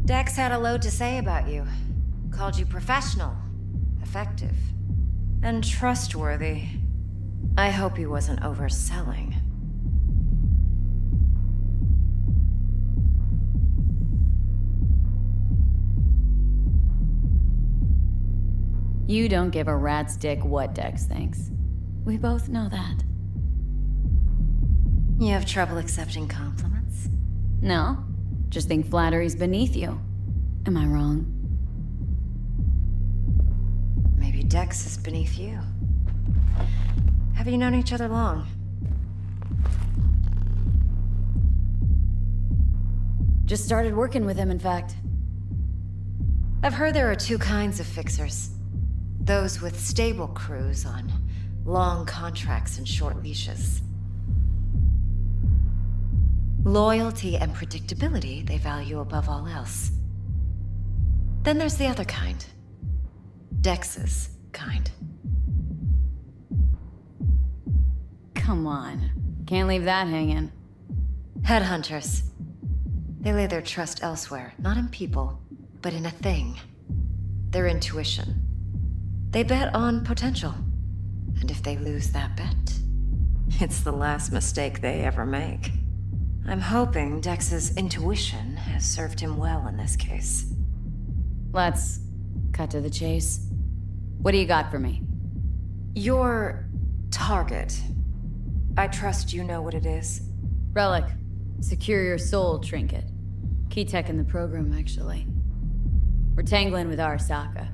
Dex had a load to say about you. Called you professional, effective, and trustworthy. I hope he wasn't overselling. You don't give a rat's dick what Dex thinks. We both know that. You have trouble accepting compliments? No, just think flattery's beneath you. Am I wrong? Maybe Dex is beneath you. Have you known each other long? Just started working with him, in fact. I've heard there are two kinds of fixers. Those with stable crews on long contracts and short leashes. Loyalty and predictability they value above all else. Then there's the other kind. Dex's kind. Come on. Can't leave that hanging. Headhunters. They lay their trust elsewhere, not in people, but in a thing. Their intuition. They bet on potential. And if they lose that bet, it's the last mistake they ever make. I'm hoping Dex's intuition has served him well in this case. Let's cut to the chase. What do you got for me? Your target. I trust you know what it is. Relic. Secure your soul trinket. Key tech in the program, actually. We're tangling with Arasaka.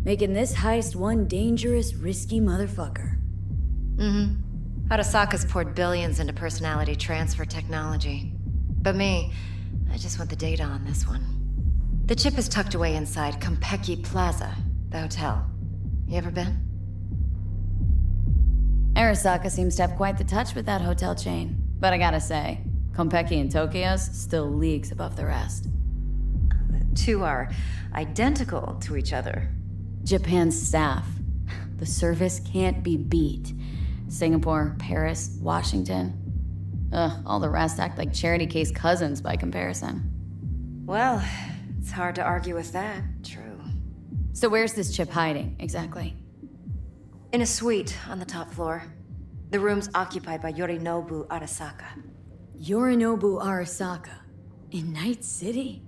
Making this heist one dangerous, risky motherfucker. Arasaka's poured billions into personality transfer technology. But me, I just want the data on this one. The chip is tucked away inside Konpeki Plaza, the hotel. You ever been? Arasaka seems to have quite the touch with that hotel chain. But I gotta say, Konpeki and Tokyo's still leagues above the rest. The two are identical to each other. Japan's staff. The service can't be beat. Singapore, Paris, Washington. All the rest act like charity case cousins by comparison. Well, it's hard to argue with that, true. So where's this chip hiding, exactly? In a suite on the top floor. The room's occupied by Yorinobu Arasaka. Yorinobu Arasaka? In Night City?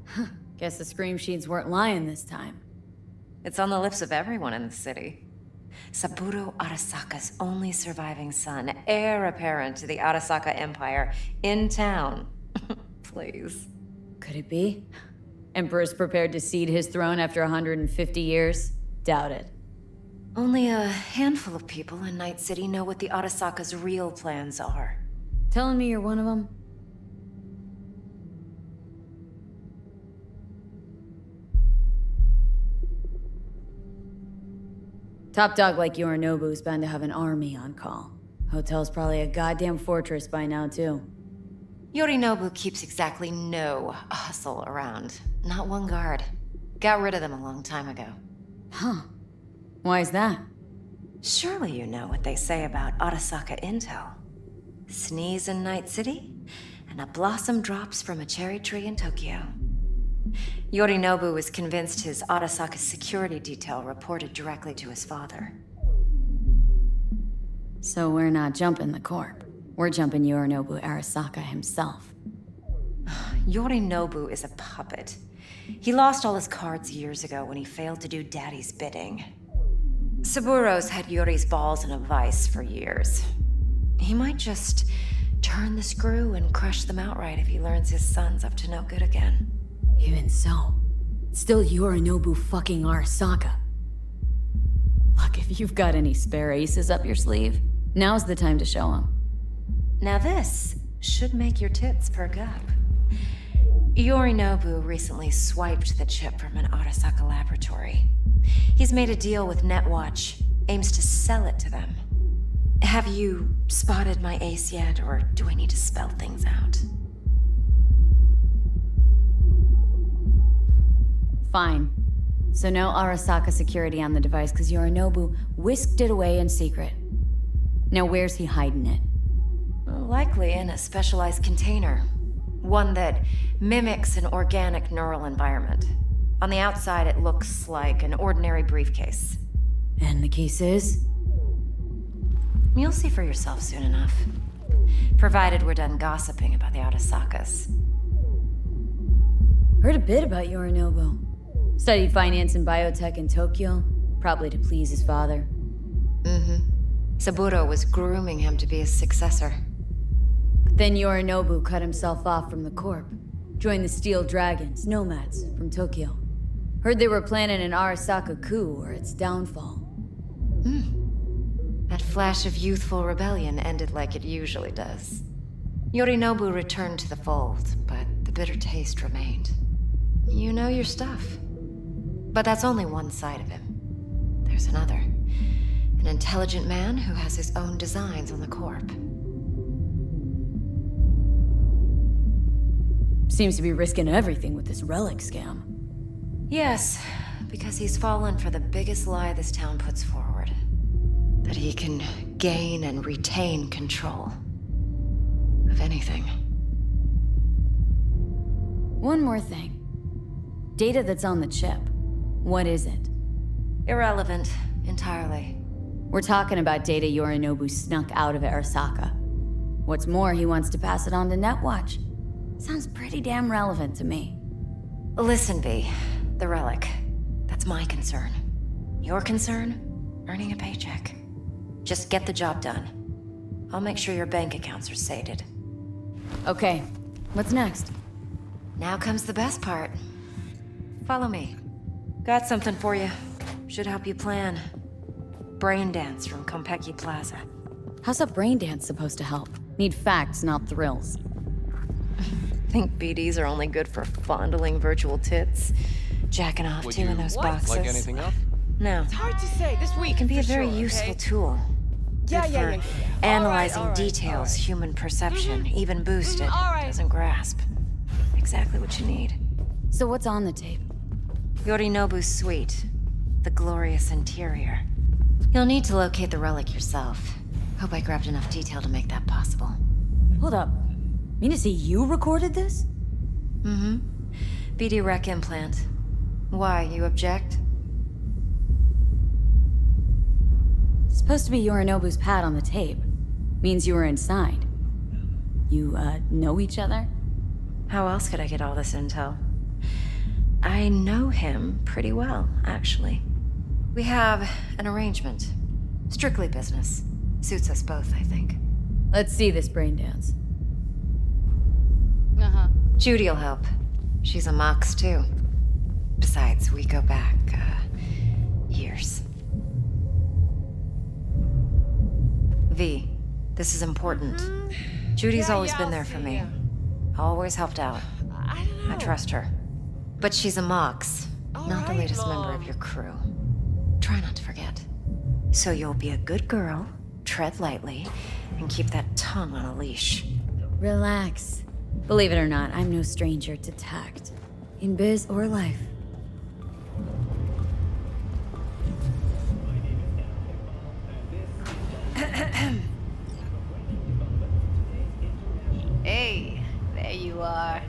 Huh. Guess the scream sheets weren't lying this time. It's on the lips of everyone in the city. Saburo Arasaka's only surviving son, heir apparent to the Arasaka Empire, in town. Please. Could it be? Emperor's prepared to cede his throne after 150 years? Doubt it. Only a handful of people in Night City know what the Arasaka's real plans are. Telling me you're one of them? Top dog like Yorinobu's bound to have an army on call. Hotel's probably a goddamn fortress by now, too. Yorinobu keeps exactly no hustle around. Not one guard. Got rid of them a long time ago. Huh. Why is that? Surely you know what they say about Arasaka intel. Sneeze in Night City, and a blossom drops from a cherry tree in Tokyo. Yorinobu was convinced his Arasaka security detail reported directly to his father. So we're not jumping the Corp. We're jumping Yorinobu Arasaka himself. Yorinobu is a puppet. He lost all his cards years ago when he failed to do Daddy's bidding. Saburo's had Yuri's balls in a vice for years. He might just turn the screw and crush them outright if he learns his son's up to no good again. Even so, it's still Yorinobu fucking Arasaka. Look, if you've got any spare aces up your sleeve, now's the time to show them. Now this should make your tits perk up. Yorinobu recently swiped the chip from an Arasaka laboratory. He's made a deal with Netwatch, aims to sell it to them. Have you spotted my ace yet, or do I need to spell things out? Fine. So no Arasaka security on the device because Yorinobu whisked it away in secret. Now where's he hiding it? Likely in a specialized container. One that mimics an organic neural environment. On the outside, it looks like an ordinary briefcase. And the case is? You'll see for yourself soon enough. Provided we're done gossiping about the Arasakas. Heard a bit about Yorinobu. Studied finance and biotech in Tokyo, probably to please his father. Saburo was grooming him to be his successor. But then Yorinobu cut himself off from the Corp. Joined the Steel Dragons, nomads, from Tokyo. Heard they were planning an Arasaka coup or its downfall. That flash of youthful rebellion ended like it usually does. Yorinobu returned to the fold, but the bitter taste remained. You know your stuff. But that's only one side of him. There's another. An intelligent man who has his own designs on the Corp. Seems to be risking everything with this relic scam. Yes, because he's fallen for the biggest lie this town puts forward. That he can gain and retain control of anything. One more thing. Data that's on the chip. What is it? Irrelevant, entirely. We're talking about data Yorinobu snuck out of Arasaka. What's more, he wants to pass it on to Netwatch. Sounds pretty damn relevant to me. Listen, V. The relic. That's my concern. Your concern? Earning a paycheck. Just get the job done. I'll make sure your bank accounts are sated. Okay, what's next? Now comes the best part. Follow me. Got something for you. Should help you plan. Braindance from Konpeki Plaza. How's a Braindance supposed to help? Need facts, not thrills. Think BDs are only good for fondling virtual tits? Jacking off Would to in you those boxes? like anything else? No. It's hard to say. This week It can be a for very sure, useful okay? tool. Yeah, Good yeah, for yeah, yeah. Analyzing All right, details all human perception, even boosted, all right. doesn't grasp. Exactly what you need. So what's on the tape? Yorinobu's suite. The glorious interior. You'll need to locate the relic yourself. Hope I grabbed enough detail to make that possible. Hold up. Mean to say you recorded this? BD rec implant. Why, you object? It's supposed to be Yorinobu's pad on the tape. Means you were inside. You, know each other? How else could I get all this intel? I know him pretty well, actually. We have an arrangement. Strictly business. Suits us both, I think. Let's see this Braindance. Judy'll help. She's a Mox, too. Besides, we go back, years. V, this is important. Judy's Yeah, always yeah, been I'll there for see, me. yeah. Always helped out. I don't know. I trust her. But she's a Mox, All not the right, latest member Mom. of your crew. Try not to forget. So you'll be a good girl, tread lightly, and keep that tongue on a leash. Relax. Believe it or not, I'm no stranger to tact. In biz or life. Hey, there you are.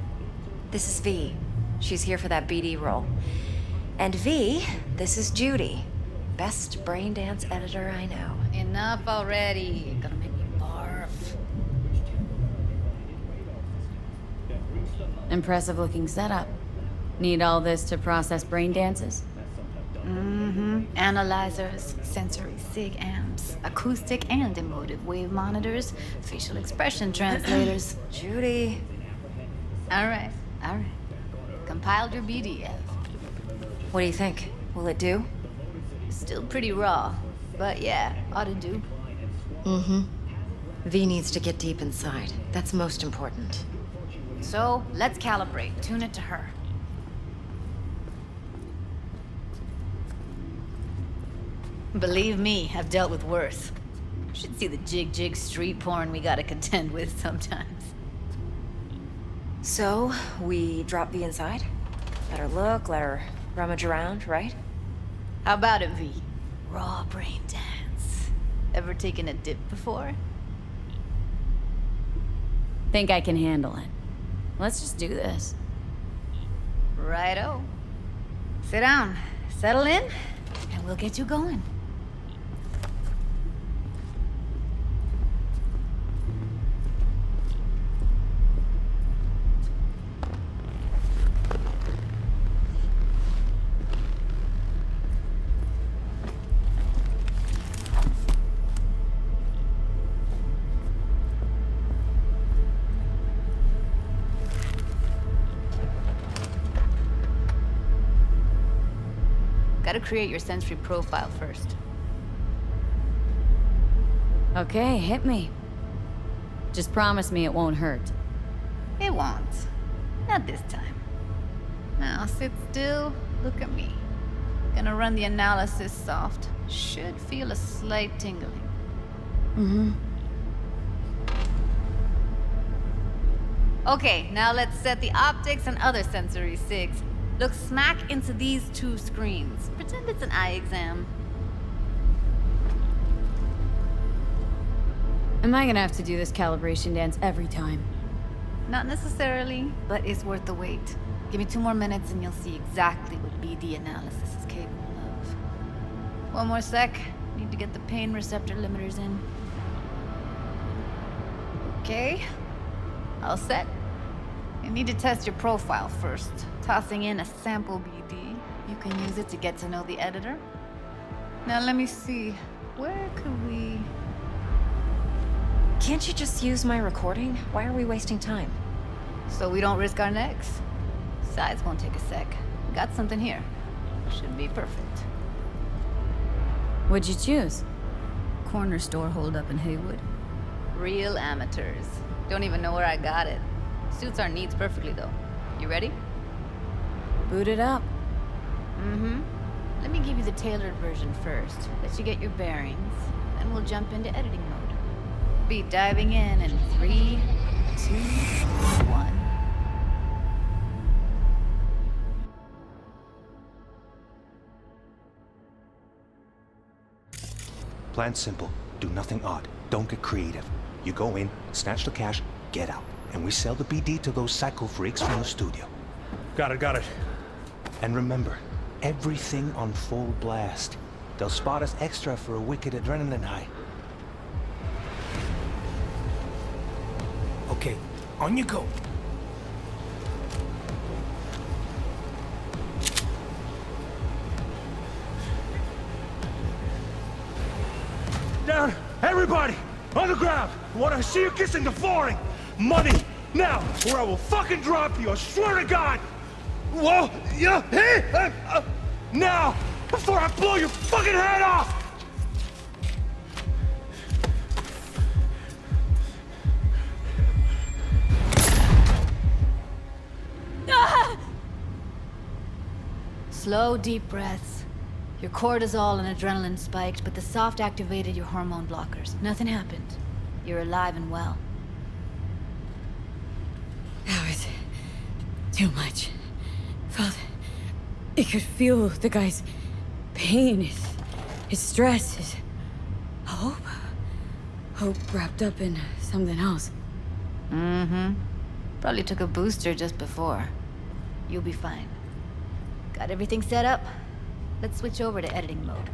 This is V. She's here for that BD role. And V, this is Judy. Best Braindance editor I know. Enough already. You're gonna make me barf. Impressive looking setup. Need all this to process Braindances? Analyzers, sensory sig amps, acoustic and emotive wave monitors, facial expression translators. Judy. All right. Compiled your BDF. What do you think? Will it do? Still pretty raw, but yeah, ought to do. V needs to get deep inside. That's most important. So let's calibrate. Tune it to her. Believe me, I've dealt with worse. Should see the jig street porn we gotta contend with sometimes. So, we drop V inside? Let her look, let her rummage around, right? How about it, V? Raw brain dance. Ever taken a dip before? Think I can handle it. Let's just do this. Righto. Sit down, settle in, and we'll get you going. Gotta create your sensory profile first. Okay, hit me. Just promise me it won't hurt. It won't. Not this time. Now sit still, look at me. Gonna run the analysis soft. Should feel a slight tingling. Mm-hmm. Okay, now let's set the optics and other sensory sigs. Look smack into these two screens. Pretend it's an eye exam. Am I gonna have to do this calibration dance every time? Not necessarily, but it's worth the wait. Give me 2 more minutes and you'll see exactly what BD analysis is capable of. 1 more sec. Need to get the pain receptor limiters in. Okay. All set. You need to test your profile first. Tossing in a sample BD. You can use it to get to know the editor. Now let me see. Where could we... Can't you just use my recording? Why are we wasting time? So we don't risk our necks? Besides, won't take a sec. Got something here. Should be perfect. What'd you choose? Corner store holdup in Haywood. Real amateurs. Don't even know where I got it. Suits our needs perfectly, though. You ready? Boot it up. Mm-hmm. Let me give you the tailored version first. Let you get your bearings. Then we'll jump into editing mode. Be diving in 3, 2, 1. Plan's simple. Do nothing odd. Don't get creative. You go in, snatch the cash, get out. And we sell the BD to those psycho freaks from the studio. Got it. And remember, everything on full blast. They'll spot us extra for a wicked adrenaline high. Okay, on you go. Down! Everybody! On the ground! I want to see you kissing the flooring! Money! Now! Or I will fucking drop you! I swear to God! Whoa! Yeah! Hey! Now! Before I blow your fucking head off! Slow, deep breaths. Your cortisol and adrenaline spiked, but the soft activated your hormone blockers. Nothing happened. You're alive and well. That was too much. Felt it could feel the guy's pain, his stress, his hope. Hope wrapped up in something else. Mm-hmm. Probably took a booster just before. You'll be fine. Got everything set up? Let's switch over to editing mode.